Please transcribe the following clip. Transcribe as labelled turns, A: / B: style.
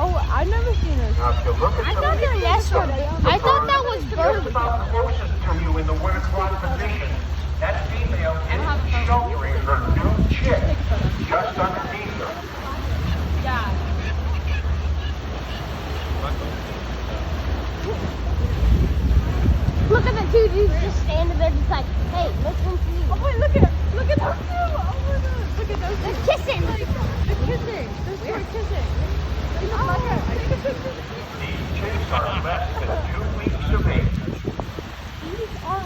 A: Oh, I've never seen this.
B: Now, if you look at
A: I
B: some
A: thought
B: of
A: they were
B: these
A: nested.
B: pictures,
A: I thought that was
B: just
A: birds.
B: about closest to you in the 1 o'clock position, that female isn't sheltering her new chick just underneath her.
A: Yeah. Look at the two dudes just standing there, just like, hey, let's come to me.
C: Oh wait, look at those two. Oh my god, look at those two.
A: They're kissing.
C: They're kissing. Those two are kissing.
B: These chicks are less than 2 weeks of age.
A: These are